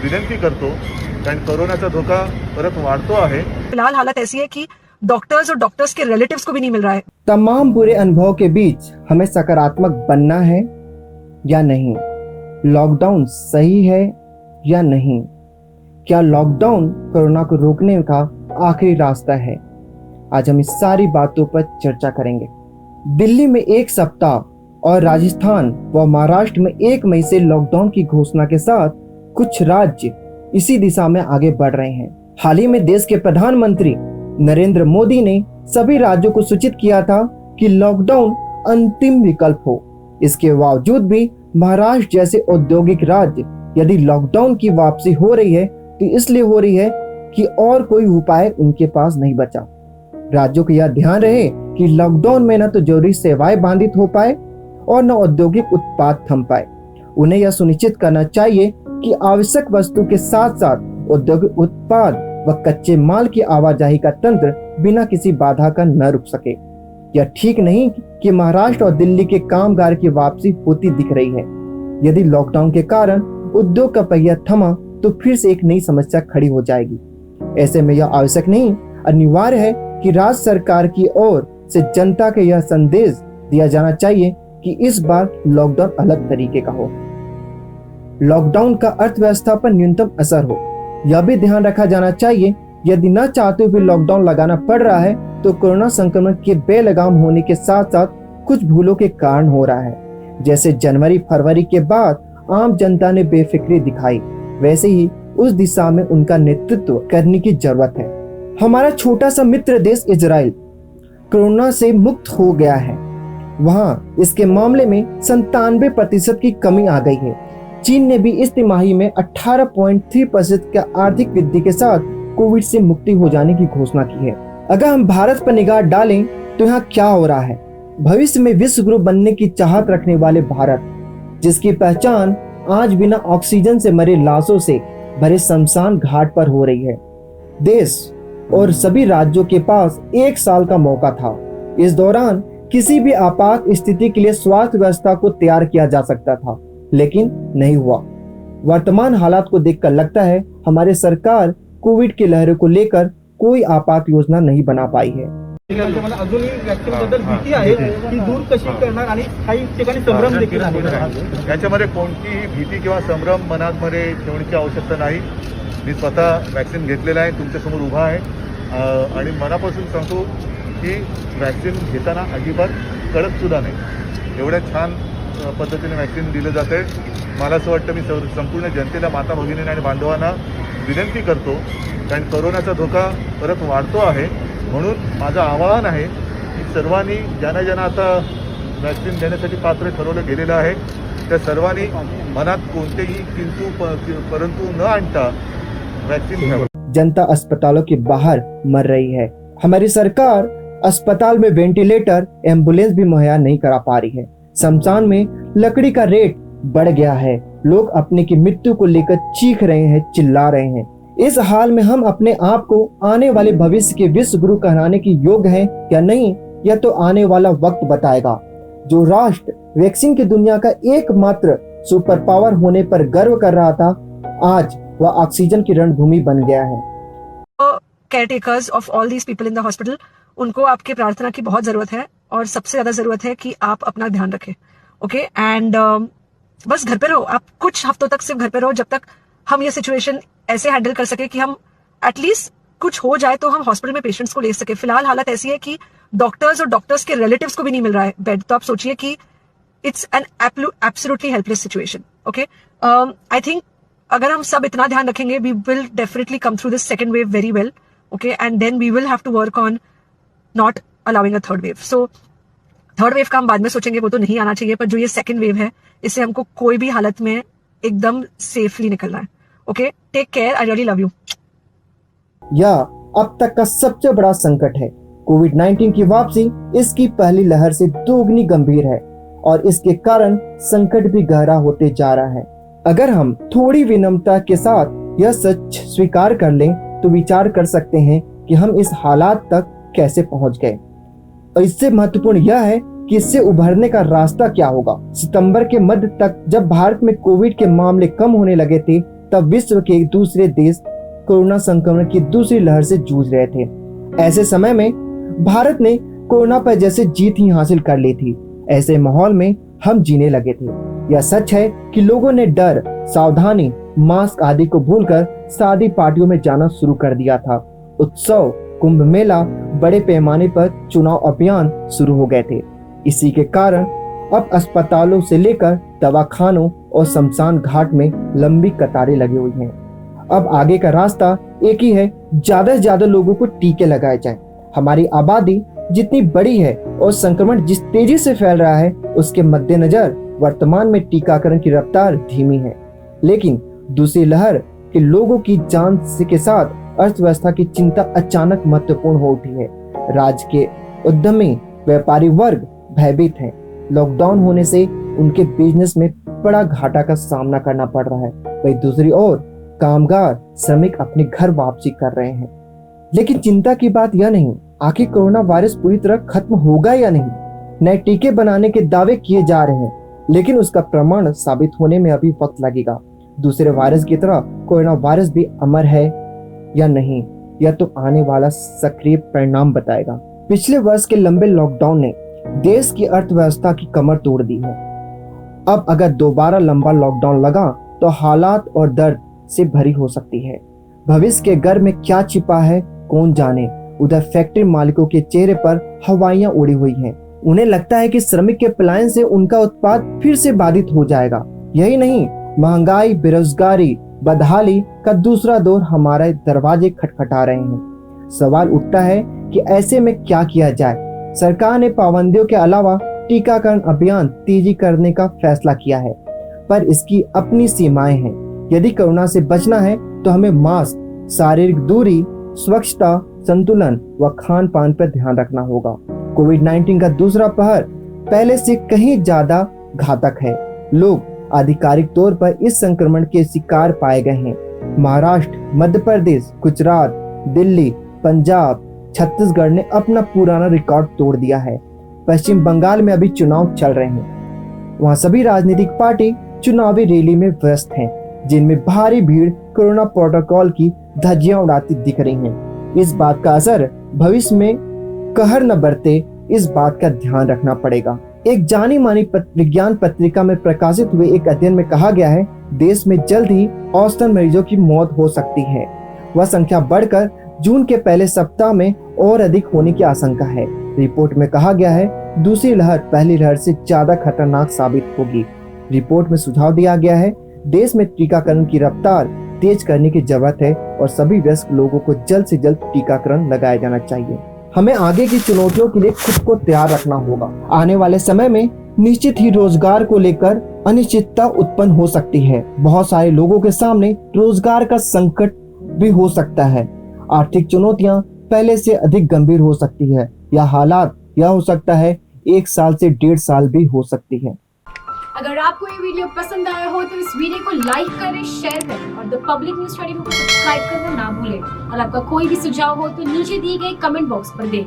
विनंती करतो, कारण कोरोनाचा धोका परत वाढतो आहे। फिलहाल हालत ऐसी है कि डॉक्टर्स और डॉक्टर्स के रिलेटिव्स को भी नहीं मिल रहा है। तमाम बुरे अनुभव के बीच हमें सकारात्मक बनना है या नहीं? लॉकडाउन सही है या नहीं? क्या लॉकडाउन कोरोना को रोकने का आखिरी रास्ता है? आज हम इस सारी बातों पर चर्चा करेंगे। दिल्ली में 1 सप्ताह और राजस्थान व महाराष्ट्र में 1 मई से लॉकडाउन की घोषणा के साथ कुछ राज्य इसी दिशा में आगे बढ़ रहे हैं। हाल ही में देश के प्रधानमंत्री नरेंद्र मोदी ने सभी राज्यों को सूचित किया था कि लॉकडाउन अंतिम विकल्प हो। इसके बावजूद भी महाराष्ट्र जैसे औद्योगिक राज्य यदि लॉकडाउन की वापसी हो रही है तो इसलिए हो रही है कि और कोई उपाय उनके पास नहीं बचा। राज्यों को यह ध्यान रहे कि लॉकडाउन में न तो जरूरी सेवाएं बाधित हो पाए और न औद्योगिक उत्पाद थम पाए। उन्हें यह सुनिश्चित करना चाहिए कि आवश्यक वस्तु के साथ साथ औद्योगिक उत्पाद व कच्चे माल की आवाजाही का तंत्र बिना किसी बाधा का न रुक सके। यह ठीक नहीं कि महाराष्ट्र और दिल्ली के कामगार की वापसी होती दिख रही है। यदि लॉकडाउन के कारण उद्योग का पहिया थमा तो फिर से एक नई समस्या खड़ी हो जाएगी। ऐसे में यह आवश्यक नहीं, अनिवार्य है कि राज्य सरकार की ओर से जनता को यह संदेश दिया जाना चाहिए कि इस बार लॉकडाउन अलग तरीके का हो। लॉकडाउन का अर्थव्यवस्था पर न्यूनतम असर हो, यह भी ध्यान रखा जाना चाहिए। यदि न चाहते हुए लॉकडाउन लगाना पड़ रहा है तो कोरोना संक्रमण के बेलगाम होने के साथ साथ कुछ भूलों के कारण हो रहा है। जैसे जनवरी फरवरी के बाद आम जनता ने बेफिक्री दिखाई, वैसे ही उस दिशा में उनका नेतृत्व करने की जरूरत है। हमारा छोटा सा मित्र देश इजराइल कोरोना से मुक्त हो गया है। वहाँ इसके मामले में 97% की कमी आ गई है। चीन ने भी इस तिमाही में 18.3% का आर्थिक वृद्धि के साथ कोविड से मुक्ति हो जाने की घोषणा की है। अगर हम भारत पर निगाह डालें तो यहाँ क्या हो रहा है? भविष्य में विश्व गुरु बनने की चाहत रखने वाले भारत, जिसकी पहचान आज बिना ऑक्सीजन से मरे लाशों से भरे शमशान घाट पर हो रही है। देश और सभी राज्यों के पास 1 साल का मौका था। इस दौरान किसी भी आपात स्थिति के लिए स्वास्थ्य व्यवस्था को तैयार किया जा सकता था, लेकिन नहीं हुआ। वर्तमान हालात को देखकर लगता है हमारी सरकार कोविड की लहरों को लेकर कोई आपात योजना नहीं बना पाई है। मला अजूनही वॅक्सिनबद्दल भीती आहे ती दूर कशी करणार आणि काही ठिकाणी संभ्रम देखील आहे। याच्यामध्ये कोणतीही भीती किंवा संभ्रम मनामध्ये ठेवण्याची आवश्यकता नाही। मी स्वतः वॅक्सिन घेतलेलं आहे, तुमच्यासमोर उभा आहे आणि मनापासून सांगतो की वॅक्सिन घेताना अजिबात कळत सुद्धा नाही। एवढ्या छान पद्धतीने वॅक्सिन दिलं जाते। मला असं वाटतं मी संपूर्ण जनतेला, माता भगिनींना आणि बांधवांना विनंती करतो, कारण कोरोनाचा धोका परत वाढतो आहे। म्हणून माझं आवाहन आहे की सर्वांनी ज्यांना ज्यांना आता वॅक्सिन देण्यासाठी पात्र ठरवलं गेलेलं आहे त्या सर्वांनी मनात कोणतेही किंतु परंतु न आणता वैक्सीन घ्यावं। जनता अस्पतालों के बाहर मर रही है। हमारी सरकार अस्पताल में वेंटिलेटर, एम्बुलेंस भी मुहैया नहीं करा पा रही है। शमशान में लकड़ी का रेट बढ़ गया है। लोग अपने की मृत्यु को लेकर चीख रहे हैं, चिल्ला रहे हैं। इस हाल में हम अपने आप को आने वाले भविष्य के विश्व गुरु कहलाने की योग्य हैं या नहीं, यह तो आने वाला वक्त बताएगा। जो राष्ट्र वैक्सीन की दुनिया का एकमात्र सुपर पावर होने पर गर्व कर रहा था, आज वह ऑक्सीजन की रणभूमि बन गया है। Care takers of all these people in the hospital, उनको आपकी प्रार्थना की बहुत जरूरत है और सबसे ज्यादा जरूरत है कि आप अपना ध्यान रखें। ओके, एंड बस घर पे रहो। आप कुछ हफ्तों तक सिर्फ घर पे रहो, जब तक हम ये सिचुएशन ऐसे हैंडल कर सके कि हम एटलीस्ट कुछ हो जाए तो हम हॉस्पिटल में पेशेंट्स को ले सके। फिलहाल हालत ऐसी है कि डॉक्टर्स और डॉक्टर्स के रिलेटिव्स को भी नहीं मिल रहा है बेड। तो आप सोचिए कि it's an absolutely helpless situation. Okay, I think अगर हम सब इतना ध्यान रखेंगे, we will definitely come through this second wave very well. Okay, and then we will have to work on not allowing a third wave. So third wave का हम बाद में सोचेंगे, वो तो नहीं आना चाहिए, पर जो ये सेकंड वेव है इससे हमको कोई भी हालत में एकदम सेफली निकलना है। Okay, take care, I really love you. यह अब तक का सबसे बड़ा संकट है। कोविड-19 की वापसी इसकी पहली लहर से दोगुनी गंभीर है और इसके कारण संकट भी गहरा होते जा रहा है। अगर हम थोड़ी विनम्रता के साथ यह सच स्वीकार कर लें तो विचार कर सकते हैं कि हम इस हालात तक कैसे पहुंच गए। और इससे महत्वपूर्ण यह है कि इससे उभरने का रास्ता क्या होगा। सितंबर के मध्य तक जब भारत में कोविड के मामले कम होने लगे थे, तब विश्व के दूसरे देश कोरोना संक्रमण की दूसरी लहर से जूझ रहे थे। ऐसे समय में भारत ने कोरोना पर जैसे जीत ही हासिल कर ली थी। ऐसे माहौल में हम जीने लगे थे। यह सच है कि लोगों ने डर, सावधानी, मास्क आदि को भूलकर शादी पार्टियों में जाना शुरू कर दिया था। उत्सव, कुंभ मेला, बड़े पैमाने पर चुनाव अभियान शुरू हो गए थे। इसी के कारण अब अस्पतालों से लेकर दवाखानों और शमशान घाट में लंबी कतारें लगी हुई हैं। अब आगे का रास्ता एक ही है, ज्यादा से ज्यादा लोगों को टीके लगाए जाएं। हमारी आबादी जितनी बड़ी है और संक्रमण जिस तेजी से फैल रहा है, उसके मद्देनजर वर्तमान में टीकाकरण की रफ्तार धीमी है। लेकिन दूसरी लहर के लोगों की जान के साथ अर्थव्यवस्था की चिंता अचानक महत्वपूर्ण हो उठी है। राज्य के उद्यमी व्यापारी वर्ग भयभीत हैं। लॉकडाउन होने से उनके बिजनेस में बड़ा घाटा का सामना करना पड़ रहा है। वहीं दूसरी ओर कामगार, श्रमिक अपने घर वापसी कर रहे हैं। लेकिन चिंता की बात यह नहीं, आखिर कोरोना वायरस पूरी तरह खत्म होगा या नहीं। नए टीके बनाने के दावे किए जा रहे हैं, लेकिन उसका प्रमाण साबित होने में अभी वक्त लगेगा। दूसरे वायरस की तरह कोरोना वायरस भी अमर है या नहीं, यह तो आने वाला सक्रिय परिणाम बताएगा। पिछले वर्ष के लंबे लॉकडाउन ने देश की अर्थव्यवस्था की कमर तोड़ दी है। अब अगर दोबारा लंबा लॉकडाउन लगा तो हालात और दर्द से भरी हो सकती है। भविष्य के घर में क्या छिपा है कौन जाने। उधर फैक्ट्री मालिकों के चेहरे पर हवाइयां उड़ी हुई हैं। उन्हें लगता है कि श्रमिक के पलायन से उनका उत्पाद फिर से बाधित हो जाएगा। यही नहीं, महंगाई, बेरोजगारी, बदहाली का दूसरा दौर हमारे दरवाजे खटखटा रहे हैं। सवाल उठता है कि ऐसे में क्या किया जाए। सरकार ने पाबंदियों के अलावा टीकाकरण अभियान तेजी करने का फैसला किया है, पर इसकी अपनी सीमाएं हैं। यदि कोरोना से बचना है तो हमें मास्क, शारीरिक दूरी, स्वच्छता, संतुलन व खान पान पर ध्यान रखना होगा। कोविड-19 का दूसरा पहर पहले से कहीं ज्यादा घातक है। लोग आधिकारिक तौर पर इस संक्रमण के शिकार पाए गए हैं। महाराष्ट्र, मध्य प्रदेश, गुजरात, दिल्ली, पंजाब, छत्तीसगढ़ ने अपना पुराना रिकॉर्ड तोड़ दिया है। पश्चिम बंगाल में अभी चुनाव चल रहे हैं। वहां सभी राजनीतिक पार्टी चुनावी रैली में व्यस्त हैं, जिनमें भारी भीड़ कोरोना प्रोटोकॉल की धज्जियां उड़ाती दिख रही हैं। इस बात का असर भविष्य में कहर न बरते, इस बात का ध्यान रखना पड़ेगा। एक जानी मानी विज्ञान पत्रिका में प्रकाशित हुए एक अध्ययन में कहा गया है, देश में जल्द ही औसतन मरीजों की मौत हो सकती है। वह संख्या बढ़कर जून के पहले सप्ताह में और अधिक होने की आशंका है। रिपोर्ट में कहा गया है, दूसरी लहर पहली लहर से ज्यादा खतरनाक साबित होगी। रिपोर्ट में सुझाव दिया गया है, देश में टीकाकरण की रफ्तार तेज करने की जरूरत है और सभी वयस्क लोगों को जल्द से जल्द टीकाकरण लगाया जाना चाहिए। हमें आगे की चुनौतियों के लिए खुद को तैयार रखना होगा। आने वाले समय में निश्चित ही रोजगार को लेकर अनिश्चितता उत्पन्न हो सकती है। बहुत सारे लोगों के सामने रोजगार का संकट भी हो सकता है। आर्थिक चुनौतियां पहले से अधिक गंभीर हो सकती है, या हालात यह हो सकता है 1 साल से 1.5 साल भी हो सकती है। अगर आपको ये वीडियो पसंद आया हो तो इस वीडियो को लाइक करें, शेयर करें और द पब्लिक न्यूज़ 24 को सब्सक्राइब करना ना भूलें। और आपका कोई भी सुझाव हो तो नीचे दिए गए कमेंट बॉक्स पर दें।